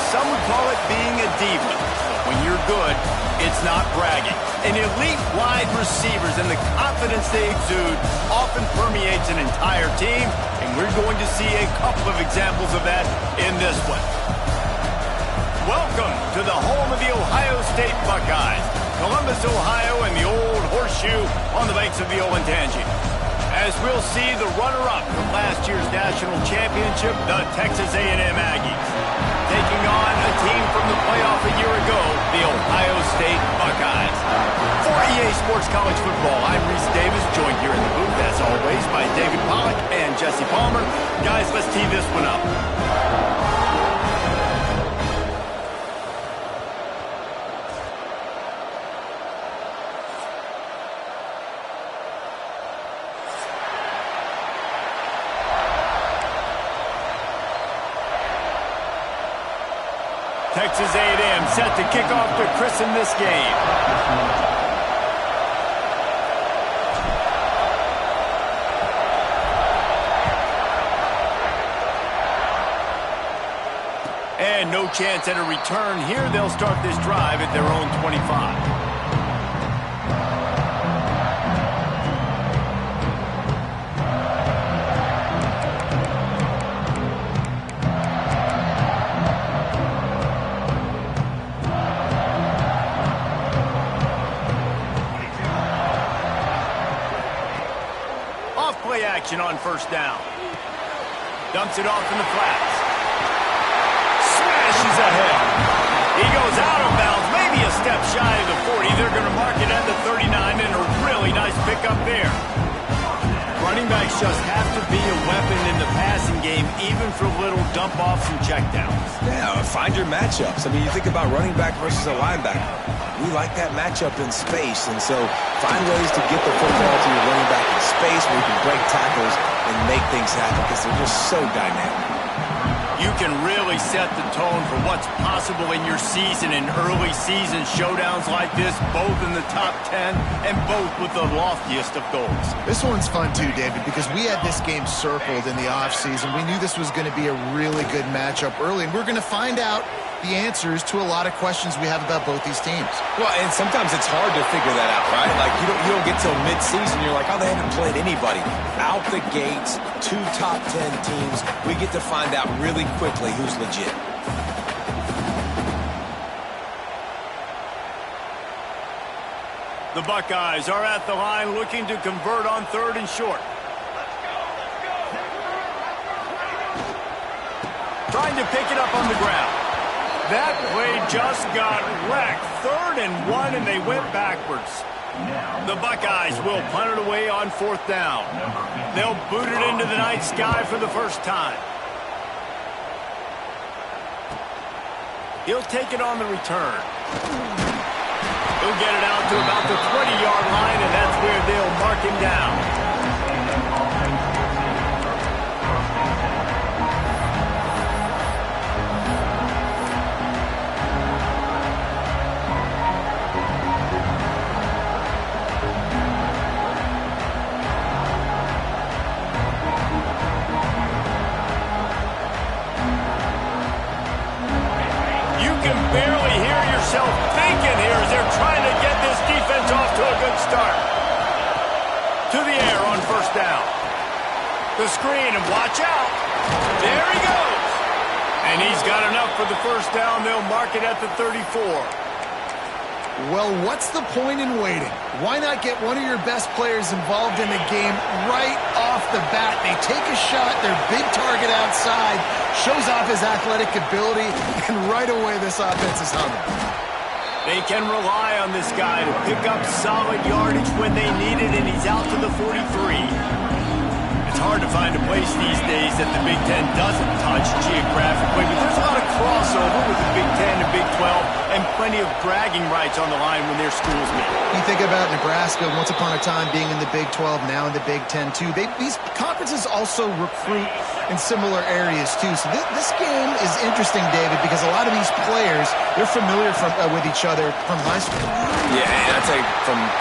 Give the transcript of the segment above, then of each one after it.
some would call it being a diva. But when you're good, it's not bragging. And elite wide receivers and the confidence they exude often permeates an entire team, and we're going to see a couple of examples of that in this one. Welcome to the home of the Ohio State Buckeyes, Columbus, Ohio, and the old horseshoe on the banks of the Olentangy. As we'll see the runner-up from last year's national championship, the Texas A&M Aggies, taking on a team from the playoff a year ago, the Ohio State Buckeyes. For EA Sports College Football, I'm Reese Davis, joined here in the booth, as always, by David Pollack and Jesse Palmer. Guys, let's tee this one up. Texas A&M set to kick off to christen this game. And no chance at a return here. They'll start this drive at their own 25. Play action on first down. Dumps it off in the flats. Smashes ahead. He goes out of bounds, maybe a step shy of the 40. They're going to mark it at the 39, and a really nice pickup there. Running backs just have to be a weapon in the passing game, even for little dump-offs and checkdowns. Yeah, find your matchups. I mean, you think about running back versus a linebacker. We like that matchup in space, and so find ways to get the football to your running back in space where you can break tackles and make things happen because they're just so dynamic. You can really set the tone for what's possible in your season in early season showdowns like this, both in the top 10 and both with the loftiest of goals. This one's fun too, David, because we had this game circled in the offseason. We knew this was going to be a really good matchup early, and we're going to find out the answers to a lot of questions we have about both these teams. Well, and sometimes it's hard to figure that out, right? Like, you don't get till mid-season, you're like, oh, they haven't played anybody. Out the gates, 2 top 10 teams, we get to find out really quickly who's legit. The Buckeyes are at the line looking to convert on 3rd and short. Trying to pick it up on the ground. That play just got wrecked. 3rd and 1, and they went backwards. The Buckeyes will punt it away on 4th down. They'll boot it into the night sky for the first time. He'll take it on the return. He'll get it out to about the 20-yard line, and that's where they'll mark him down. Barely hear yourself thinking here as they're trying to get this defense off to a good start. To the air on 1st down. The screen, and watch out. There he goes. And he's got enough for the 1st down. They'll mark it at the 34. Well, what's the point in waiting? Why not get one of your best players involved in the game right off the bat? They take a shot, their big target outside, shows off his athletic ability, and right away this offense is humming. They can rely on this guy to pick up solid yardage when they need it, and he's out to the 43. It's hard to find a place these days that the Big Ten doesn't touch geographically, but there's a lot of crossover with the Big Ten and Big 12 and plenty of bragging rights on the line when their schools meet. You think about Nebraska once upon a time being in the Big 12, now in the Big 10 too. These conferences also recruit in similar areas, too. So this game is interesting, David, because a lot of these players, they're familiar with each other from high school. Yeah, and I tell you,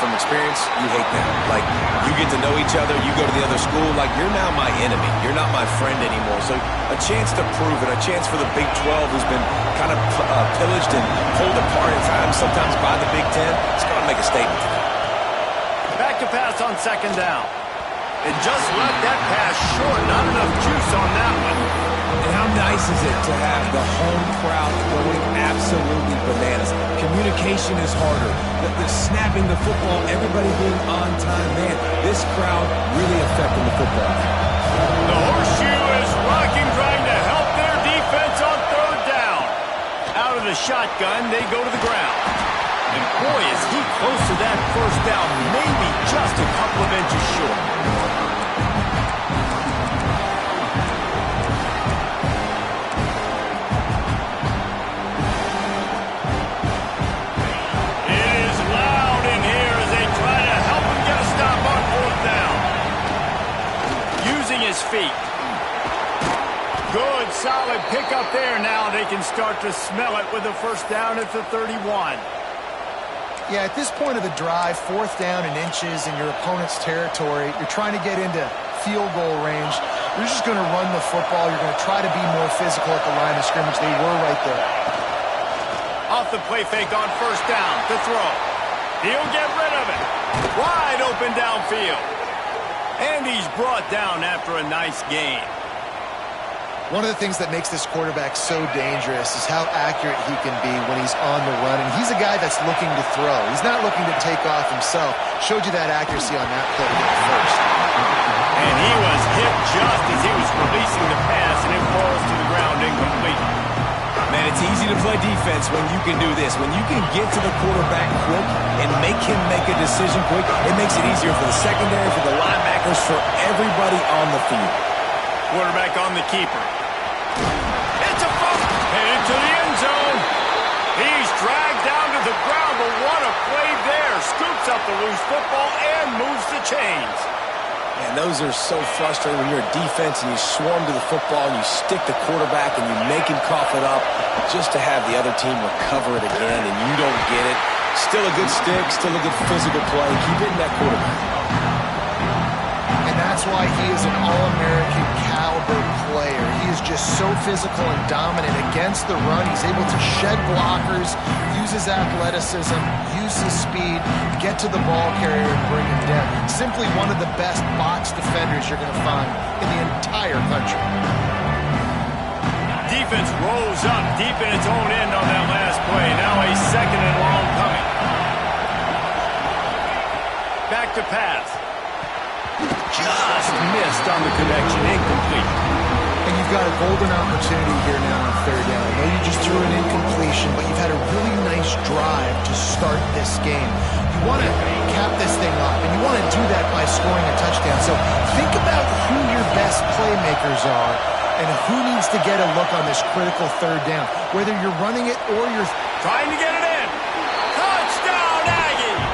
from experience, you hate that. Like, you get to know each other, you go to the other school, like, you're now my enemy. You're not my friend anymore. So a chance to prove it, a chance for the Big 12, who's been kind of pillaged and pulled apart at times, sometimes by the Big 10, it's going to make a statement today. Back to pass on second down. And just left that pass short. Not enough juice on that one. And how nice is it to have the home crowd going absolutely bananas? Communication is harder. The snapping the football, everybody being on time. Man, this crowd really affecting the football. The horseshoe is rocking, trying to help their defense on third down. Out of the shotgun, they go to the ground. And boy, is he close to that first down, maybe just a couple of inches short. It is loud in here as they try to help him get a stop on fourth down. Using his feet. Good, solid pickup there. Now they can start to smell it with a first down at the 31. Yeah, at this point of the drive, fourth down and inches in your opponent's territory, you're trying to get into field goal range. You're just going to run the football. You're going to try to be more physical at the line of scrimmage. They were right there. Off the play fake on first down to throw. He'll get rid of it. Wide open downfield. And he's brought down after a nice gain. One of the things that makes this quarterback so dangerous is how accurate he can be when he's on the run. And he's a guy that's looking to throw. He's not looking to take off himself. Showed you that accuracy on that play first. And he was hit just as he was releasing the pass, and it falls to the ground incomplete. Man, it's easy to play defense when you can do this. When you can get to the quarterback quick and make him make a decision quick, it makes it easier for the secondary, for the linebackers, for everybody on the field. Quarterback on the keeper. It's a fumble. Headed to the end zone. He's dragged down to the ground, but what a play there. Scoops up the loose football and moves the chains. And those are so frustrating when you're a defense and you swarm to the football and you stick the quarterback and you make him cough it up just to have the other team recover it again and you don't get it. Still a good stick, still a good physical play. Keep hitting that quarterback. And that's why he is an All-American caliber player. He is just so physical and dominant against the run. He's able to shed blockers, use his athleticism, use his speed, get to the ball carrier and bring him down. Simply one of the best box defenders you're going to find in the entire country. Defense rolls up deep in its own end on that last play. Now a second and long coming. Back to pass. Just missed on the connection, incomplete. And you've got a golden opportunity here now on third down. I know you just threw an incompletion, but you've had a really nice drive to start this game. You want to cap this thing off, and you want to do that by scoring a touchdown. So think about who your best playmakers are and who needs to get a look on this critical third down, whether you're running it or you're trying to get it in. Touchdown, Aggies!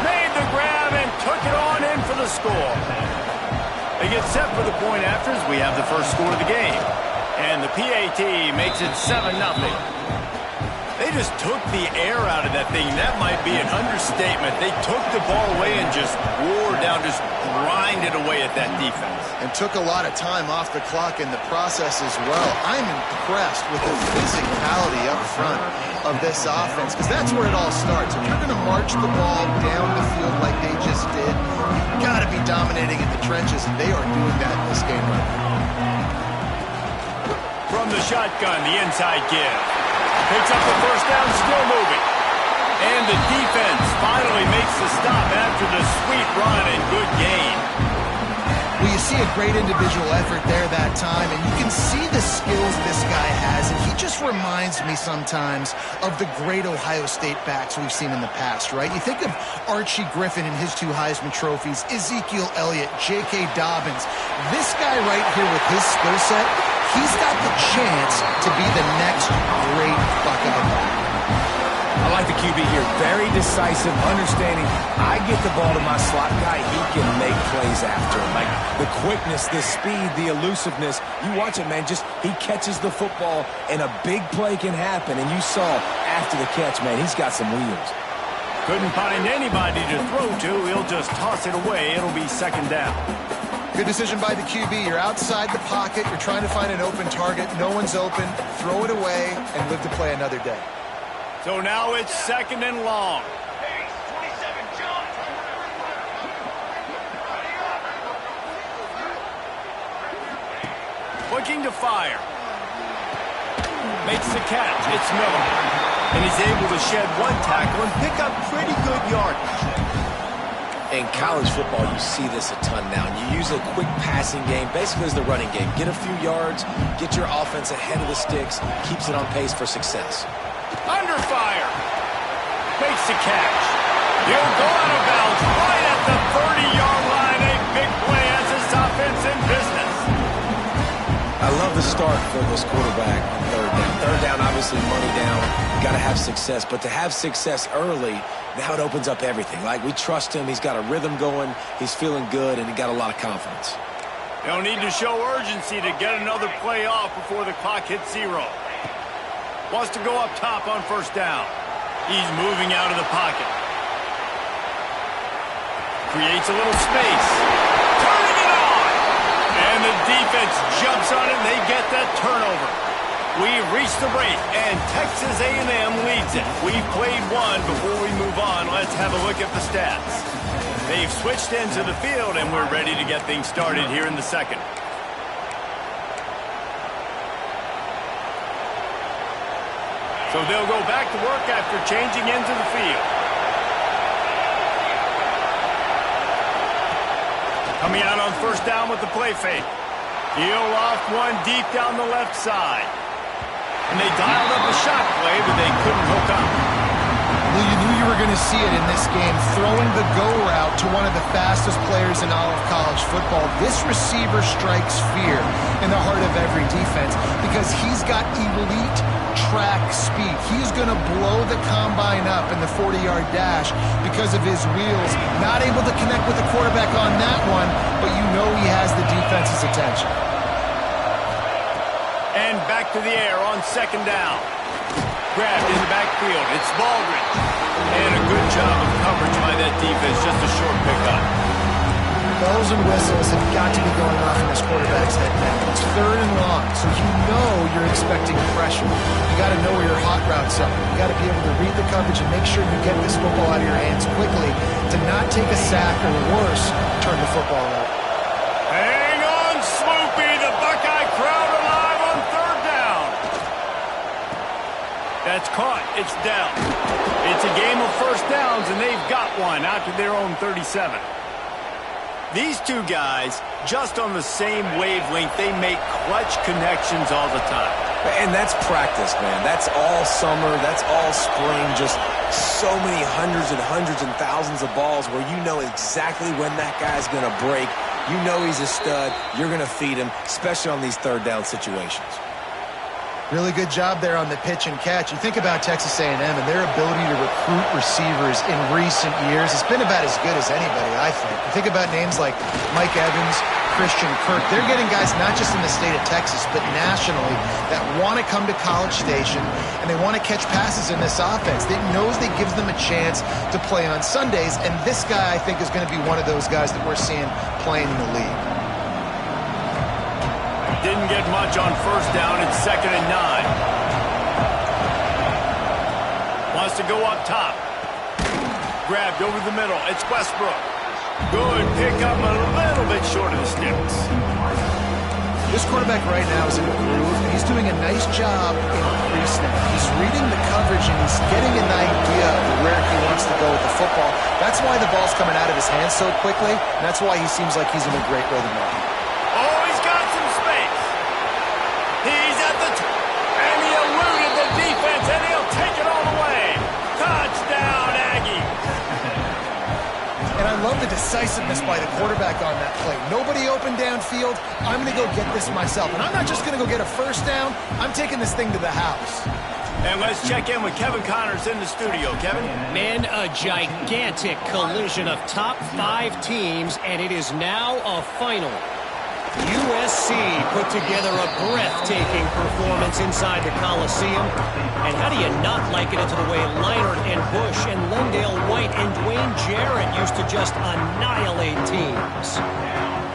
Made the grab and took it on in for the score. They get set for the point after as we have the first score of the game. And the PAT makes it 7-0. They just took the air out of that thing. That might be an understatement. They took the ball away and just wore down, just grinded away at that defense. And took a lot of time off the clock in the process as well. I'm impressed with the physicality up front of this offense, because that's where it all starts. If you're going to march the ball down the field like they just did, you've got to be dominating in the trenches, and they are doing that in this game right now. From the shotgun, the inside give. Picks up the first down, still moving. And the defense finally makes the stop after the sweet run and good gain. Well, you see a great individual effort there that time, and you can see the skills this guy has, and he just reminds me sometimes of the great Ohio State backs we've seen in the past, right? You think of Archie Griffin and his 2 Heisman trophies, Ezekiel Elliott, J.K. Dobbins. This guy right here with his skill set, he's got the chance to be the next great Buckeye back. I like the QB here, very decisive, understanding I get the ball to my slot guy, he can make plays after. Like the quickness, the speed, the elusiveness. You watch it, man, just he catches the football and a big play can happen. And you saw after the catch, man, he's got some wheels. Couldn't find anybody to throw to. He'll just toss it away. It'll be second down. Good decision by the QB. You're outside the pocket. You're trying to find an open target. No one's open. Throw it away and live to play another day. So now it's second and long. Looking to fire. Makes the catch. It's Miller. And he's able to shed one tackle and pick up pretty good yardage. In college football, you see this a ton now. You use a quick passing game, basically as the running game. Get a few yards, get your offense ahead of the sticks, keeps it on pace for success. Under fire. Makes the catch. He'll go out of bounds right at the 30-yard line. A big play as this offense in business. I love the start for this quarterback on third down. Third down, obviously money down. You got to have success. But to have success early, now it opens up everything. Like, we trust him. He's got a rhythm going. He's feeling good, and he got a lot of confidence. They'll need to show urgency to get another play off before the clock hits 0. Wants to go up top on first down. He's moving out of the pocket. Creates a little space. Turning it on! And the defense jumps on it, and they get that turnover. We've reached the break, and Texas A&M leads it. We've played one. Before we move on, let's have a look at the stats. They've switched ends of the field, and we're ready to get things started here in the second. So they'll go back to work after changing ends of the field. Coming out on first down with the play fake. He'll loft one deep down the left side. And they dialed up a shot play, but they couldn't hook up. Well, you knew you were going to see it in this game, throwing the go route to one of the fastest players in all of college football. This receiver strikes fear in the heart of every defense because he's got elite track speed. He's going to blow the combine up in the 40-yard dash because of his wheels. Not able to connect with the quarterback on that one, but you know he has the defense's attention. And back to the air on second down. Grabbed in the backfield. It's Baldwin. And a good job of coverage by that defense. Just a short pickup. Bells and whistles have got to be going off in this quarterback's head now. It's third and long, so you know you're expecting pressure. You got to know where your hot routes are. You got to be able to read the coverage and make sure you get this football out of your hands quickly to not take a sack or worse, turn the football over. Hang on, Swoopy. The Buckeye crowd alive on third down. That's caught. It's down. It's a game of first downs, and they've got one out to their own 37. These two guys, just on the same wavelength, they make clutch connections all the time. And that's practice, man. That's all summer. That's all spring. Just so many hundreds and thousands of balls where you know exactly when that guy's going to break. You know he's a stud. You're going to feed him, especially on these third down situations. Really good job there on the pitch and catch. You think about Texas A&M and their ability to recruit receivers in recent years. It's been about as good as anybody, I think. You think about names like Mike Evans, Christian Kirk. They're getting guys not just in the state of Texas, but nationally that want to come to College Station and they want to catch passes in this offense. They knows that gives them a chance to play on Sundays, and this guy, I think, is going to be one of those guys that we're seeing playing in the league. Didn't get much on first down. It's second and 9. Wants to go up top. Grabbed over the middle. It's Westbrook. Good pick up, a little bit short of the sticks. This quarterback right now is in a groove, and he's doing a nice job in pre-snap. He's reading the coverage, and he's getting an idea of where he wants to go with the football. That's why the ball's coming out of his hands so quickly, and that's why he seems like he's in a great rhythm now. Oh, he's got some space. He's at the and he eluded the defense, and he'll take it all the way. Touchdown, Aggie. And I love the decisiveness by the quarterback on that play. Nobody open downfield. I'm going to go get this myself. And I'm not just going to go get a first down. I'm taking this thing to the house. And let's check in with Kevin Connors in the studio. Kevin? Man, a gigantic collision of top 5 teams, and it is now a final. USC put together a breathtaking performance inside the Coliseum. And how do you not like it into the way Leinart and Bush and Lendale White and Dwayne Jarrett used to just annihilate teams?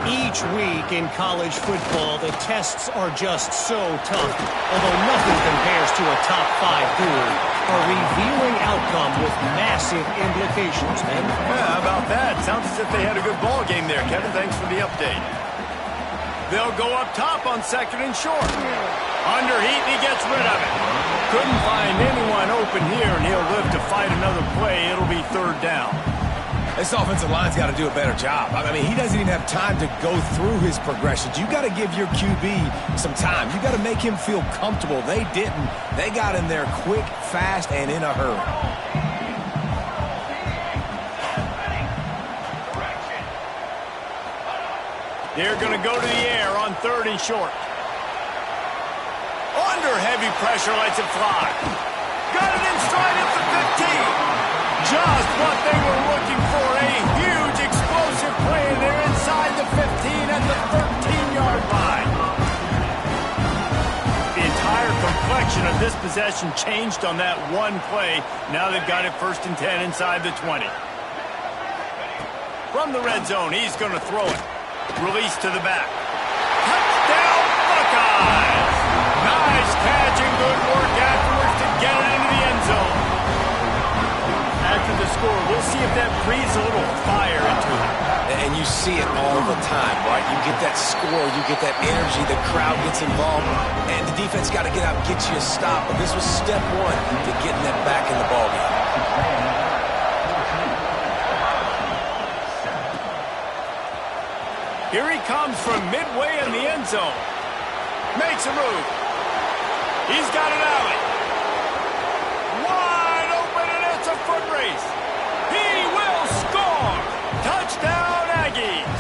Each week in college football, the tests are just so tough. Although nothing compares to a top 5 duel. A revealing outcome with massive implications, man. Yeah, how about that? Sounds as if they had a good ball game there, Kevin. Thanks for the update. They'll go up top on 2nd and short. Under heat, and he gets rid of it. Couldn't find anyone open here, and he'll live to fight another play. It'll be 3rd down. This offensive line's got to do a better job. I mean, he doesn't even have time to go through his progressions. You got to give your QB some time. You got to make him feel comfortable. They didn't. They got in there quick, fast, and in a hurry. They're going to go to the air on 3rd and short. Under heavy pressure, lets it fly. Got it in stride at the 15. Just what they were looking for. A huge explosive play. They're inside the 15 at the 13-yard line. The entire complexion of this possession changed on that one play. Now they've got it 1st and 10 inside the 20. From the red zone, he's going to throw it. Release to the back. Touchdown, Buckeyes! Nice catch and good work afterwards to get it into the end zone. After the score, we'll see if that breathes a little fire into it. And you see it all the time, right? You get that score, you get that energy, the crowd gets involved, and the defense got to get out and get you a stop. But this was step 1 to getting them back in the ballgame. Here he comes from midway in the end zone. Makes a move. He's got an alley. Wide open, and it's a foot race. He will score. Touchdown, Aggies.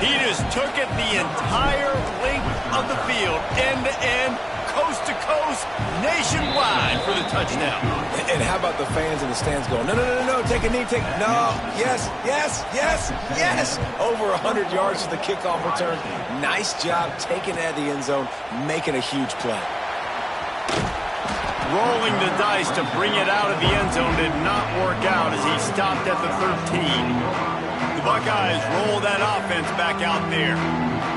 He just took it the entire length of the field, end to end, coast to coast, nationwide for the touchdown. And how about the fans in the stands going, no, no, no, no, take a knee, no, yes, yes, yes, yes. Over 100 yards to the kickoff return. Nice job taking it out of the end zone, making a huge play. Rolling the dice to bring it out of the end zone did not work out as he stopped at the 13. The Buckeyes roll that offense back out there.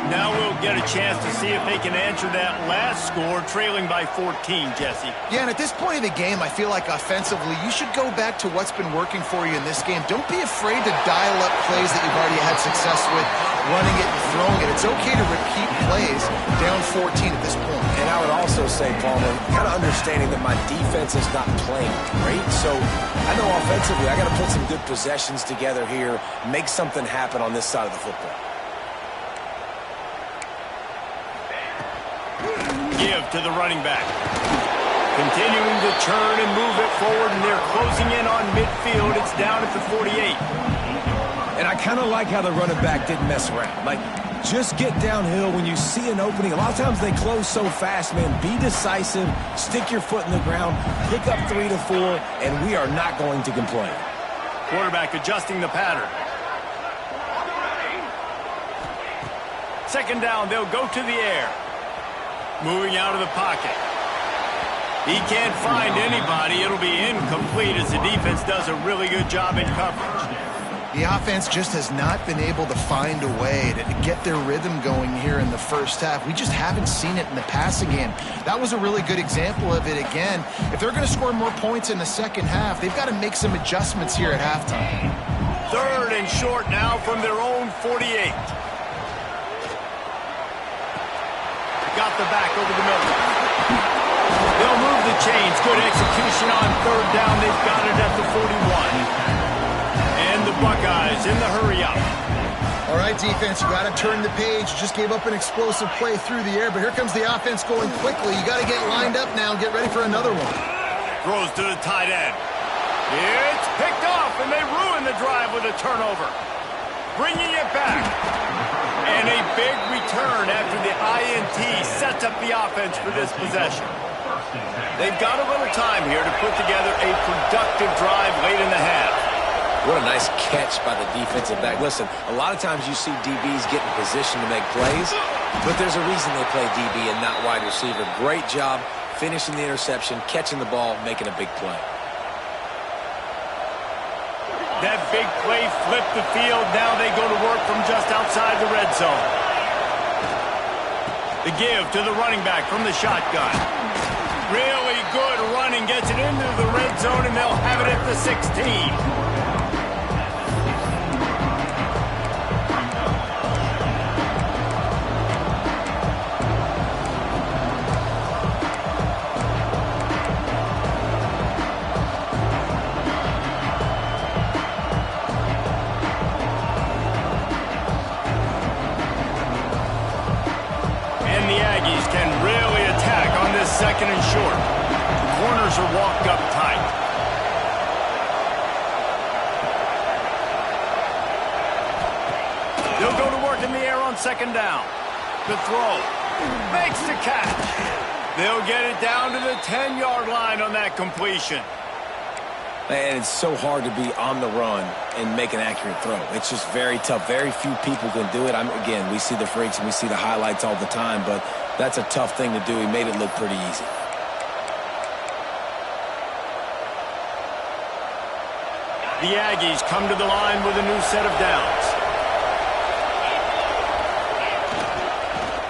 Now we'll get a chance to see if they can answer that last score, trailing by 14, Jesse. Yeah, and at this point of the game, I feel like offensively, you should go back to what's been working for you in this game. Don't be afraid to dial up plays that you've already had success with, running it and throwing it. It's okay to repeat plays down 14 at this point. And I would also say, Palmer, kind of understanding that my defense is not playing great, so I know offensively I got to put some good possessions together here, make something happen on this side of the football. Give to the running back. Continuing to turn and move it forward, and they're closing in on midfield. It's down at the 48. And I kind of like how the running back didn't mess around. Like, just get downhill when you see an opening. A lot of times they close so fast, man. Be decisive, stick your foot in the ground, pick up 3 to 4, and we are not going to complain. Quarterback adjusting the pattern. 2nd down, they'll go to the air. Moving out of the pocket. He can't find anybody. It'll be incomplete as the defense does a really good job in coverage. The offense just has not been able to find a way to get their rhythm going here in the first half. We just haven't seen it in the passing game. That was a really good example of it again. If they're going to score more points in the second half, they've got to make some adjustments here at halftime. 3rd and short now from their own 48. Got the back over the middle. They'll move the chains. Good execution on 3rd down. They've got it at the 41. And the Buckeyes in the hurry-up. All right, defense, you got to turn the page. You just gave up an explosive play through the air, but here comes the offense going quickly. You got to get lined up now and get ready for another one. Throws to the tight end. It's picked off, and they ruin the drive with a turnover. Bringing it back. And a big return after the INT sets up the offense for this possession. They've got a little time here to put together a productive drive late in the half. What a nice catch by the defensive back. Listen, a lot of times you see DBs get in position to make plays, but there's a reason they play DB and not wide receiver. Great job finishing the interception, catching the ball, making a big play. That big play flipped the field. Now they go to work from just outside the red zone. The give to the running back from the shotgun. Really good running. Gets it into the red zone, and they'll have it at the 16. Second and short. The corners are walked up tight. They'll go to work in the air on second down. The throw. Makes the catch. They'll get it down to the 10-yard line on that completion. And it's so hard to be on the run and make an accurate throw. It's just very tough. Very few people can do it. Again, we see the freaks and we see the highlights all the time, but that's a tough thing to do. He made it look pretty easy. The Aggies come to the line with a new set of downs.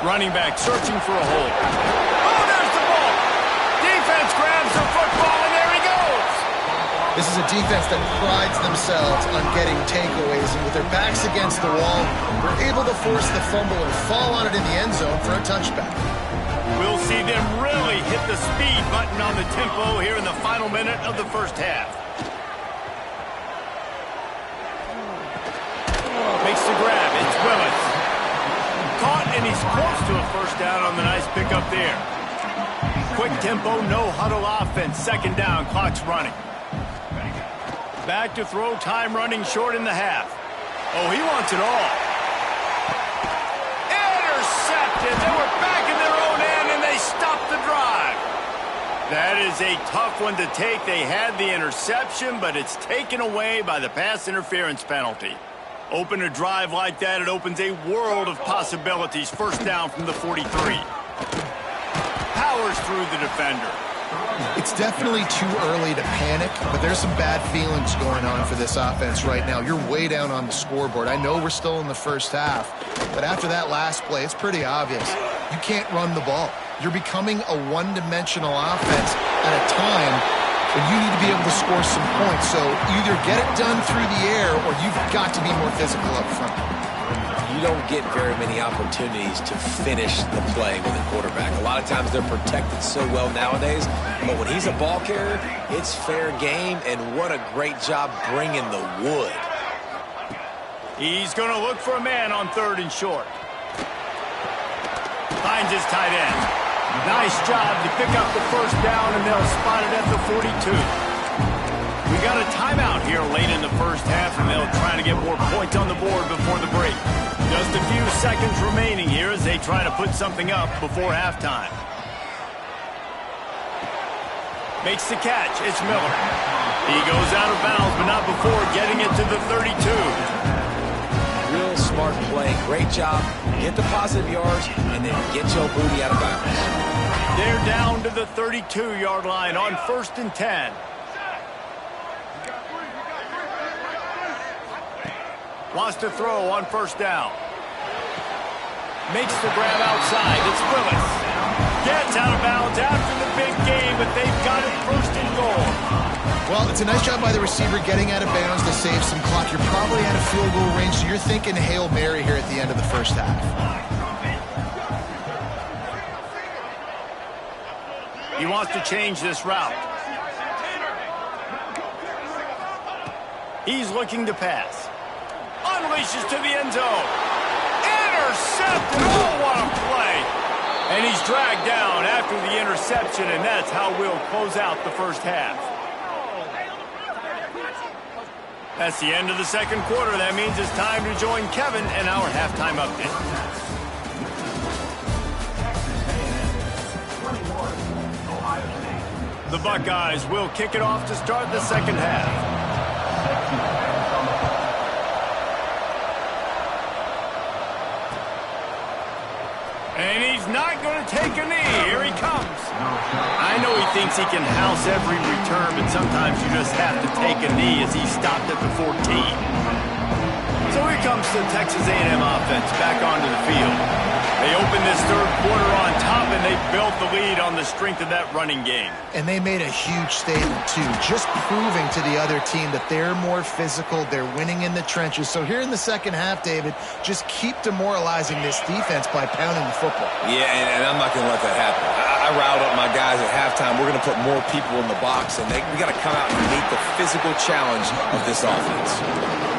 Running back searching for a hole. Oh, there's the ball. Defense grabs the football, and there he goes. This is a defense that prides themselves on getting takeaways, and with their backs against the wall, they're able to force the fumble and fall on it in the end zone for a touchback. We'll see them really hit the speed button on the tempo here in the final minute of the first half. Makes the grab. It's Willis. Caught, and he's close to a first down on the nice pickup there. Quick tempo, no huddle offense. Second down, clock's running. Back to throw, time running short in the half. Oh, he wants it all. Intercepted. They were back in their own end, and they stopped the drive. That is a tough one to take. They had the interception, but it's taken away by the pass interference penalty. Open a drive like that, it opens a world of possibilities. First down from the 43. Powers through the defender. It's definitely too early to panic, but there's some bad feelings going on for this offense right now. You're way down on the scoreboard. I know we're still in the first half, but after that last play, it's pretty obvious. You can't run the ball. You're becoming a one-dimensional offense at a time when you need to be able to score some points. So either get it done through the air or you've got to be more physical up front. You don't get very many opportunities to finish the play with a quarterback. A lot of times they're protected so well nowadays, but when he's a ball carrier, it's fair game, and what a great job bringing the wood. He's going to look for a man on third and short. Finds his tight end. Nice job to pick up the first down, and they'll spot it at the 42. We got a timeout here late in the first half, and they'll try to get more points on the board before the break. Just a few seconds remaining here as they try to put something up before halftime. Makes the catch. It's Miller. He goes out of bounds, but not before getting it to the 32. Real smart play. Great job. Get the positive yards, and then get your booty out of bounds. They're down to the 32-yard line on 1st and 10. Wants to throw on first down. Makes the grab outside. It's Willis. Gets out of bounds after the big game, but they've got it 1st and goal. Well, it's a nice job by the receiver getting out of bounds to save some clock. You're probably out of field goal range, so you're thinking Hail Mary here at the end of the first half. He wants to change this route. He's looking to pass. Unleashes to the end zone. Intercepted. Oh, what a play. And he's dragged down after the interception, and that's how we'll close out the first half. That's the end of the second quarter. That means it's time to join Kevin in our halftime update. The Buckeyes will kick it off to start the second half. And he's not going to take a knee. Here he comes. I know he thinks he can house every return, but sometimes you just have to take a knee as he stopped at the 14. So here comes the Texas A&M offense back onto the field. They opened this third quarter on top, and they built the lead on the strength of that running game. And they made a huge statement, too, just proving to the other team that they're more physical, they're winning in the trenches. So here in the second half, David, just keep demoralizing this defense by pounding the football. Yeah, and I'm not going to let that happen. I riled up my guys at halftime. We're going to put more people in the box, and we got to come out and meet the physical challenge of this offense.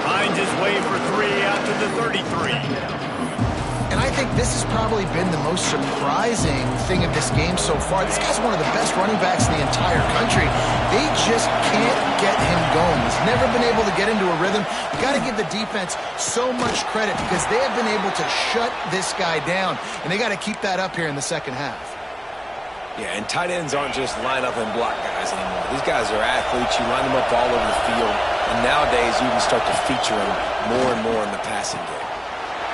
Finds his way for 3 out to the 33. And I think this has probably been the most surprising thing of this game so far. This guy's one of the best running backs in the entire country. They just can't get him going. He's never been able to get into a rhythm. You got to give the defense so much credit because they have been able to shut this guy down. And they got to keep that up here in the second half. Yeah, and tight ends aren't just line up and block guys anymore. These guys are athletes. You line them up all over the field. And nowadays, you can start to feature them more and more in the passing game.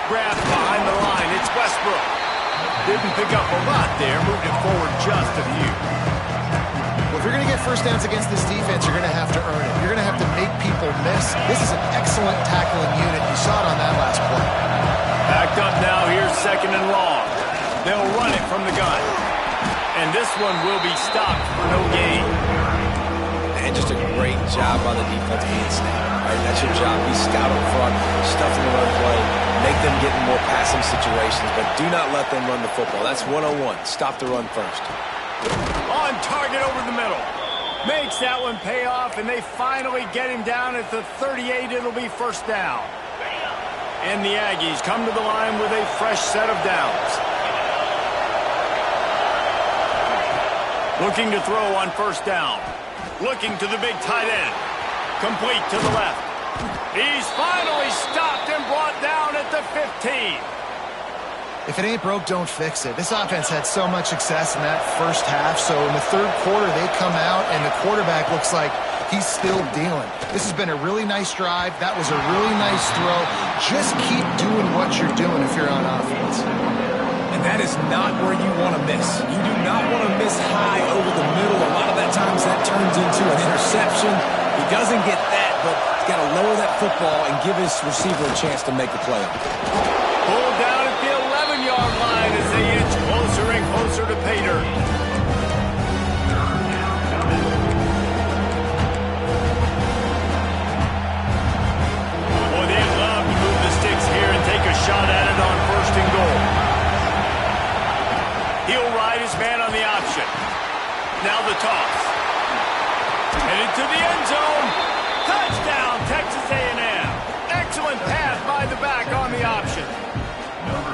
Grab behind the line. It's Westbrook. Didn't pick up a lot there. Moved it forward just a few. Well, if you're going to get first downs against this defense, you're going to have to earn it. You're going to have to make people miss. This is an excellent tackling unit. You saw it on that last play. Backed up now. Here's second and long. They'll run it from the gun. And this one will be stopped for no gain. And just a great job on the defense being snapped. Right? That's your job. Be scout up front, stuff in the run play, make them get in more passing situations, but do not let them run the football. That's 101. Stop the run first. On target over the middle. Makes that one pay off, and they finally get him down at the 38. It'll be first down. And the Aggies come to the line with a fresh set of downs. Looking to throw on first down. Looking to the big tight end. Complete to the left. He's finally stopped and brought down at the 15. If it ain't broke, don't fix it. This offense had so much success in that first half, so in the third quarter they come out and the quarterback looks like he's still dealing. This has been a really nice drive. That was a really nice throw. Just keep doing what you're doing if you're on offense. And that is not where you want to miss. You do not want to miss high over the middle. A lot of that times that turns into an interception. He doesn't get that, but he's got to lower that football and give his receiver a chance to make a play. Pulled down at the 11-yard line as they inch closer and closer to pay dirt. Boy, they'd love to move the sticks here and take a shot at it on first and goal. He'll ride his man on the option. Now the toss. Headed to the end zone. Touchdown, Texas A&M. Excellent pass by the back on the option.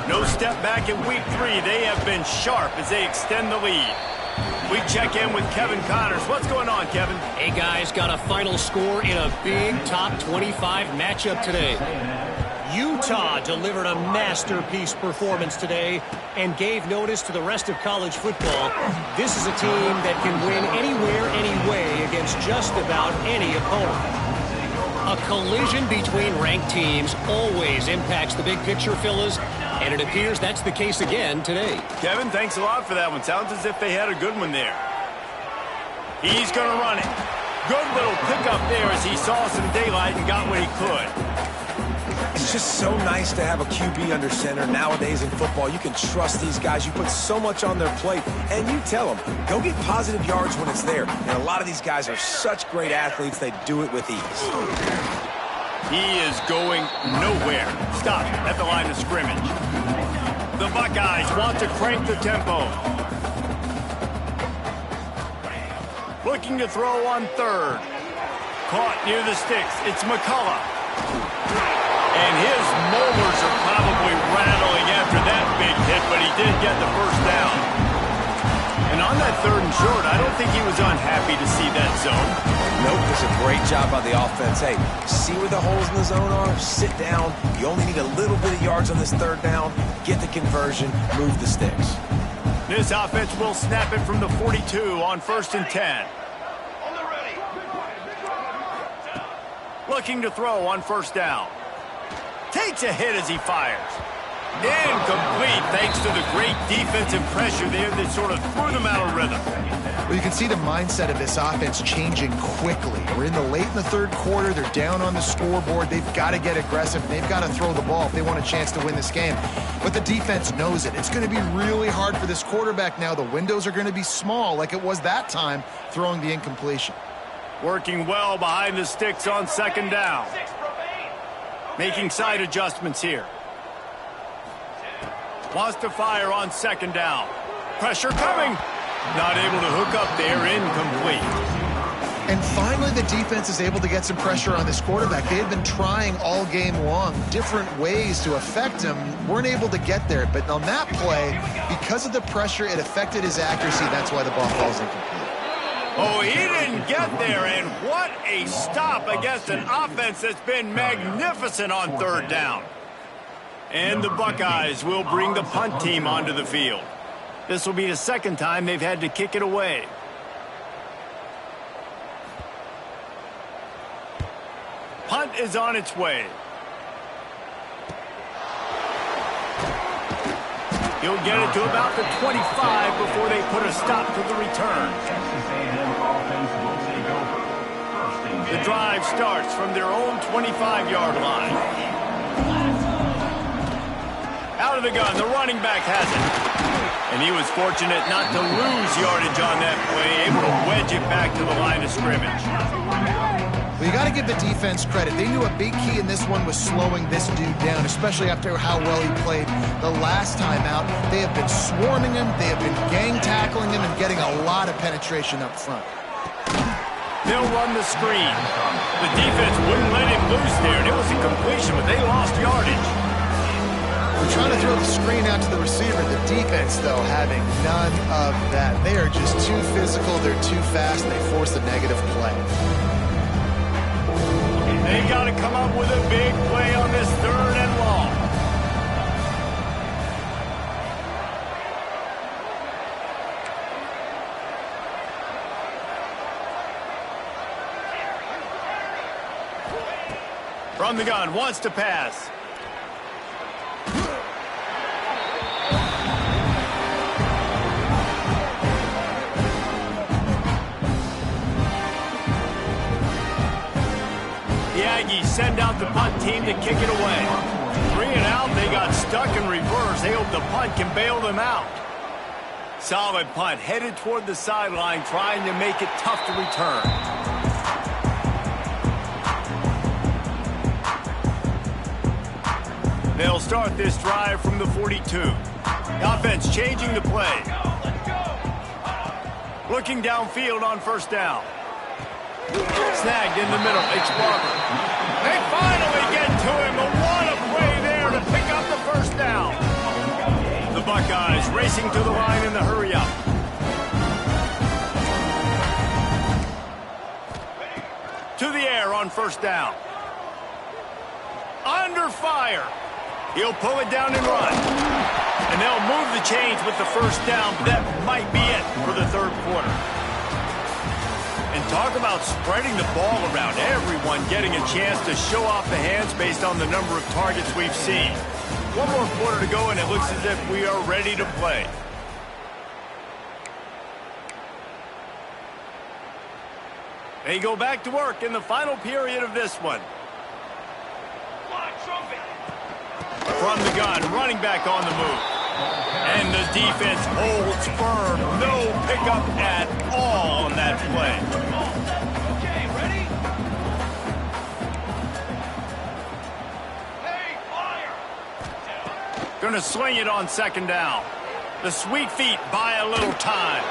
No step back in week 3. They have been sharp as they extend the lead. We check in with Kevin Connors. What's going on, Kevin? Hey, guys, got a final score in a big top 25 matchup today. Utah delivered a masterpiece performance today and gave notice to the rest of college football. This is a team that can win anywhere, anyway against just about any opponent. A collision between ranked teams always impacts the big picture, fellas, and it appears that's the case again today. Kevin, thanks a lot for that one. Sounds as if they had a good one there. He's going to run it. Good little pickup there as he saw some daylight and got what he could. It's just so nice to have a QB under center. Nowadays in football, you can trust these guys. You put so much on their plate, and you tell them, go get positive yards when it's there. And a lot of these guys are such great athletes, they do it with ease. He is going nowhere. Stop at the line of scrimmage. The Buckeyes want to crank the tempo. Looking to throw on third. Caught near the sticks. It's McCullough. And his molars are probably rattling after that big hit, but he did get the first down. And on that third and short, I don't think he was unhappy to see that zone. Nope, it's a great job by the offense. Hey, see where the holes in the zone are? Sit down. You only need a little bit of yards on this third down. Get the conversion. Move the sticks. This offense will snap it from the 42 on 1st and 10. Looking to throw on 1st down. Takes a hit as he fires. Incomplete thanks to the great defensive pressure there that sort of threw them out of rhythm. Well, you can see the mindset of this offense changing quickly. We're in the late in the 3rd quarter. They're down on the scoreboard. They've got to get aggressive. They've got to throw the ball if they want a chance to win this game. But the defense knows it. It's going to be really hard for this quarterback now. The windows are going to be small like it was that time throwing the incompletion. Working well behind the sticks on 2nd down. Making side adjustments here. Wants to fire on 2nd down. Pressure coming. Not able to hook up there, incomplete. And finally, the defense is able to get some pressure on this quarterback. They had been trying all game long different ways to affect him. Weren't able to get there. But on that play, because of the pressure, it affected his accuracy. That's why the ball falls incomplete. Oh, he didn't get there, and what a stop against an offense that's been magnificent on 3rd down. And the Buckeyes will bring the punt team onto the field. This will be the 2nd time they've had to kick it away. Punt is on its way. He'll get it to about the 25 before they put a stop to the return. The drive starts from their own 25-yard line. Out of the gun, the running back has it. And he was fortunate not to lose yardage on that play, able to wedge it back to the line of scrimmage. Well, you got to give the defense credit. They knew a big key in this one was slowing this dude down, especially after how well he played the last time out. They have been swarming him, they have been gang tackling him, and getting a lot of penetration up front. They'll run the screen. The defense wouldn't let him loose there, and it was a completion, but they lost yardage. We're trying to throw the screen out to the receiver. The defense, though, having none of that. They are just too physical, they're too fast, and they force a negative play. They got to come up with a big play on this 3rd and long. From the gun, wants to pass. The Aggies send out the punt team to kick it away. 3 and out, they got stuck in reverse. They hope the punt can bail them out. Solid punt, headed toward the sideline, trying to make it tough to return. They'll start this drive from the 42. The offense changing the play. Looking downfield on 1st down. Snagged in the middle. It's Barber. They finally get to him. But what a play there to pick up the 1st down. The Buckeyes racing to the line in the hurry-up. To the air on 1st down. Under fire. He'll pull it down and run. And they'll move the chains with the 1st down. That might be it for the 3rd quarter. And talk about spreading the ball around. Everyone getting a chance to show off the hands based on the number of targets we've seen. 1 more quarter to go, and it looks as if we are ready to play. They go back to work in the final period of this one. From the gun, running back on the move. And the defense holds firm. No pickup at all on that play. Okay, ready? Hey, fire! Gonna swing it on 2nd down. The sweet feet buy a little time.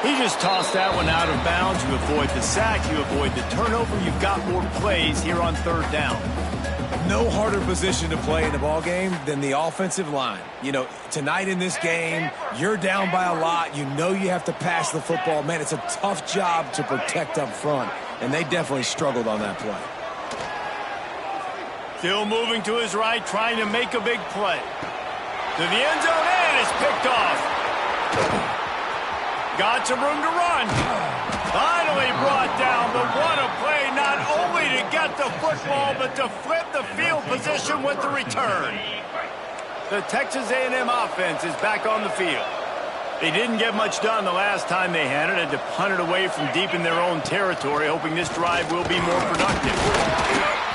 He just tossed that one out of bounds. You avoid the sack, you avoid the turnover. You've got more plays here on 3rd down. No harder position to play in the ball game than the offensive line. You know, tonight in this game, you're down by a lot. You know you have to pass the football. Man, it's a tough job to protect up front, and they definitely struggled on that play. Still moving to his right, trying to make a big play. To the end zone, and it's picked off. Got some room to run. Finally brought down, but what a play, not only to get the football, but to flip the field position with the return. The Texas A&M offense is back on the field. They didn't get much done the last time they had it to punt it away from deep in their own territory, hoping this drive will be more productive.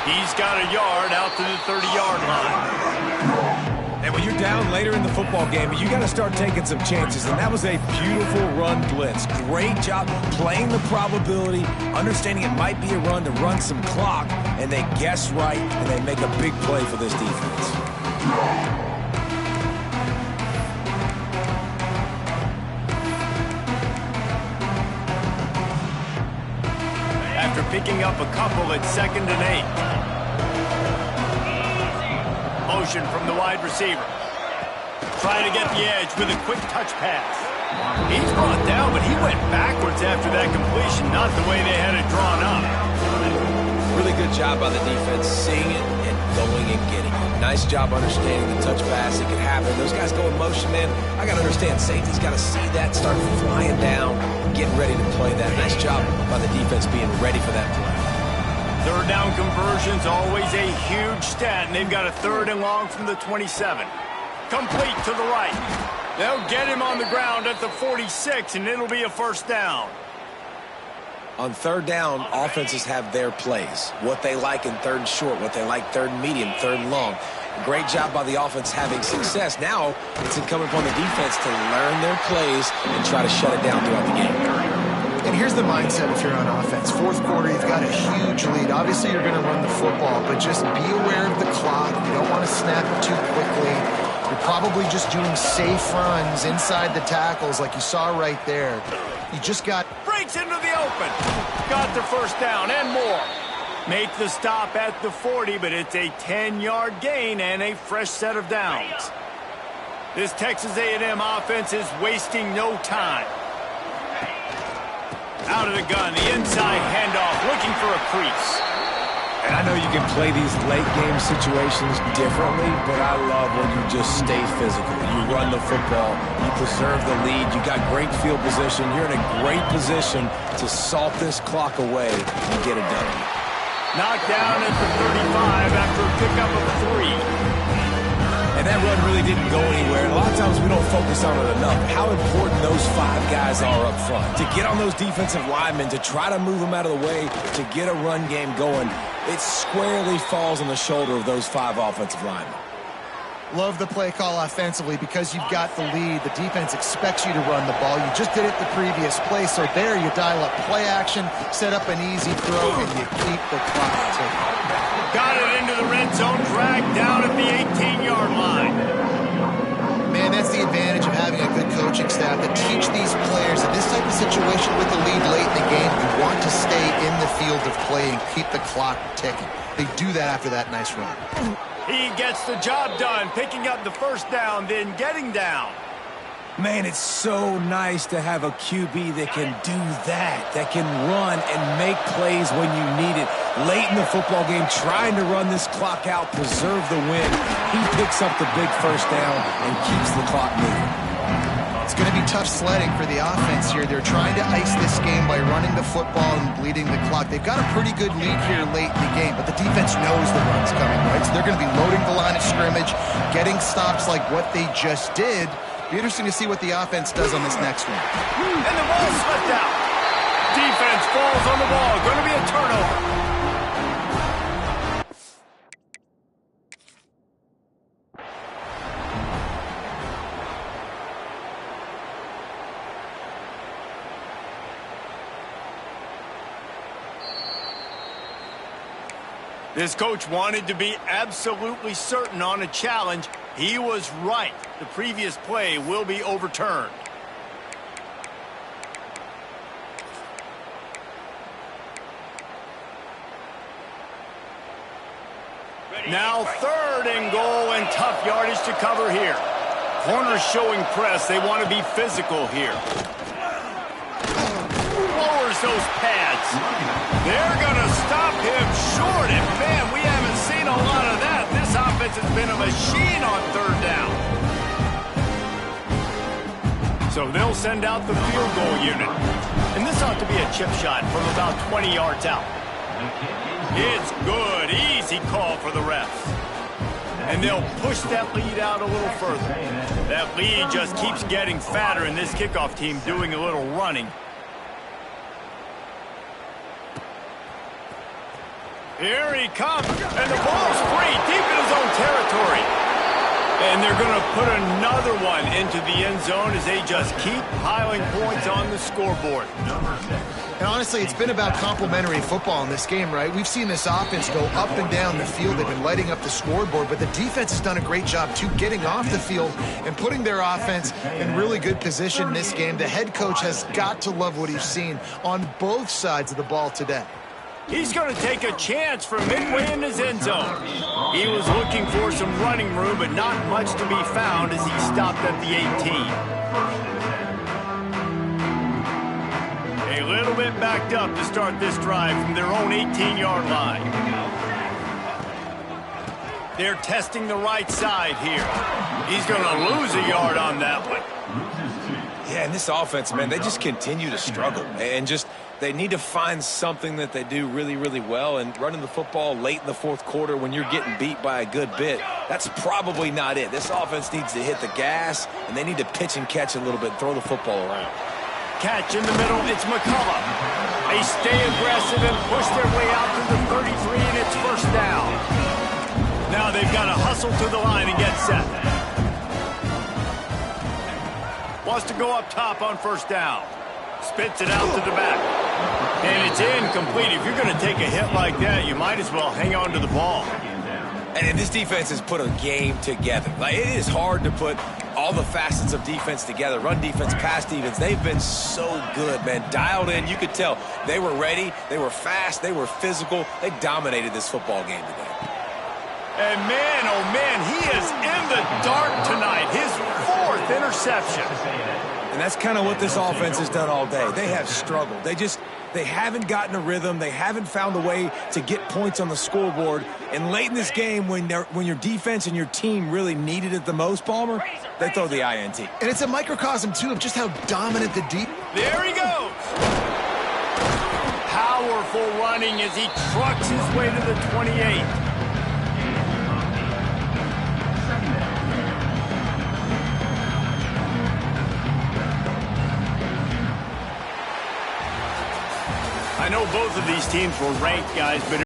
He's got a yard out to the 30-yard line. And when you're down later in the football game, you got to start taking some chances, and that was a beautiful run blitz. Great job playing the probability, understanding it might be a run to run some clock, and they guess right, and they make a big play for this defense. After picking up a couple at 2nd and 8. Motion from the wide receiver. Trying to get the edge with a quick touch pass. He's brought down, but he went backwards after that completion, not the way they had it drawn up. Really good job by the defense, seeing it and going and getting it. Nice job understanding the touch pass. It could happen. Those guys go in motion, man. I got to understand, safety's got to see that, start flying down, getting ready to play that. Nice job by the defense being ready for that play. Third down conversion's always a huge stat, and they've got a 3rd and long from the 27. Complete to the right. They'll get him on the ground at the 46, and it'll be a 1st down. On 3rd down, offenses have their plays. What they like in 3rd and short, what they like 3rd and medium, 3rd and long. Great job by the offense having success. Now it's incumbent upon the defense to learn their plays and try to shut it down throughout the game. And here's the mindset if you're on offense. 4th quarter, you've got a huge lead. Obviously, you're going to run the football, but just be aware of the clock. You don't want to snap it too quickly. You're probably just doing safe runs inside the tackles like you saw right there. You just got... Breaks into the open. Got the 1st down and more. Make the stop at the 40, but it's a 10-yard gain and a fresh set of downs. This Texas A&M offense is wasting no time. Out of the gun, the inside handoff, looking for a crease. And I know you can play these late game situations differently, but I love when you just stay physical. You run the football, you preserve the lead, you got great field position, you're in a great position to salt this clock away and get it done. Knocked down at the 35 after a pickup of 3. And that run really didn't go anywhere. And a lot of times we don't focus on it enough. How important those 5 guys are up front. To get on those defensive linemen, to try to move them out of the way, to get a run game going, it squarely falls on the shoulder of those 5 offensive linemen. Love the play call offensively because you've got the lead. The defense expects you to run the ball. You just did it the previous play, so there you dial up play action, set up an easy throw, and you keep the clock ticking. Got it into the red zone, dragged down at the 18-yard line. Man, that's the advantage of having a good coaching staff that teach these players in this type of situation with the lead late in the game, you want to stay in the field of play and keep the clock ticking. They do that after that nice run. He gets the job done, picking up the 1st down, then getting down. Man, it's so nice to have a QB that can do that can run and make plays when you need it. Late in the football game, trying to run this clock out, preserve the win. He picks up the big 1st down and keeps the clock moving. It's going to be tough sledding for the offense here. They're trying to ice this game by running the football and bleeding the clock. They've got a pretty good lead here late in the game, but the defense knows the run's coming, right? So they're going to be loading the line of scrimmage, getting stops like what they just did. Be interesting to see what the offense does on this next one. And the ball slipped out. Defense falls on the ball. Going to be a turnover. This coach wanted to be absolutely certain on a challenge. He was right. The previous play will be overturned. Now 3rd and goal and tough yardage to cover here. Corners showing press. They want to be physical here. Lowers those pads. They're going to stop him short. And man, we haven't seen a lot of that. This offense has been a machine on 3rd down. So they'll send out the field goal unit. And this ought to be a chip shot from about 20 yards out. It's good. Easy call for the refs. And they'll push that lead out a little further. That lead just keeps getting fatter, and this kickoff team doing a little running. Here he comes, and the ball's free, deep in his own territory. And they're going to put another one into the end zone as they just keep piling points on the scoreboard. And honestly, it's been about complementary football in this game, right? We've seen this offense go up and down the field. They've been lighting up the scoreboard, but the defense has done a great job, too, getting off the field and putting their offense in really good position in this game. The head coach has got to love what he's seen on both sides of the ball today. He's going to take a chance from midway in his end zone. He was looking for some running room, but not much to be found as he stopped at the 18. A little bit backed up to start this drive from their own 18-yard line. They're testing the right side here. He's going to lose a yard on that one. Yeah, and this offense, man, they just continue to struggle. And just they need to find something that they do really, really well. And running the football late in the fourth quarter when you're getting beat by a good bit, that's probably not it. This offense needs to hit the gas, and they need to pitch and catch a little bit, throw the football around. Catch in the middle, it's McCullough. They stay aggressive and push their way out to the 33, and it's first down. Now they've got to hustle to the line and get set. Wants to go up top on first down. Spits it out to the back. And it's incomplete. If you're going to take a hit like that, you might as well hang on to the ball. And this defense has put a game together. Like, it is hard to put all the facets of defense together. Run defense, pass defense. They've been so good, man. Dialed in. You could tell they were ready. They were fast. They were physical. They dominated this football game today. And man, oh man, he is in the dark tonight. His fourth interception. And that's kind of what this offense has done all day. They have struggled. They haven't gotten a rhythm. They haven't found a way to get points on the scoreboard. And late in this game, when your defense and your team really needed it the most, Palmer, they throw the INT. And it's a microcosm, too, of just how dominant the deep. There he goes. Powerful running as he trucks his way to the 28. I know both of these teams were ranked, guys, but